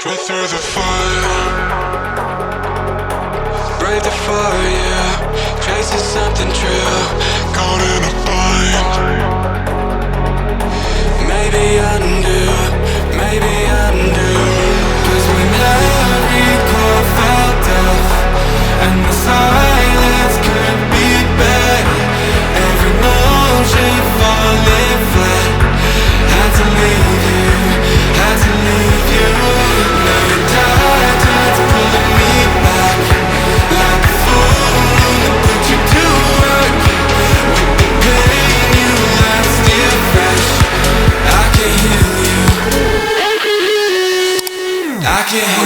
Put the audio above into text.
Put through the fire, brave the fire, yeah. Chasing something true, caught in a bind. Maybe undo, maybe undo. 'Cause when every chord felt deaf and the silence could be better, every motion falling flat. Had to leave you, had to leave you. Now your tide pulling me back, like a fool to put you to work. With the pain you left still fresh, I can heal you, I can heal you.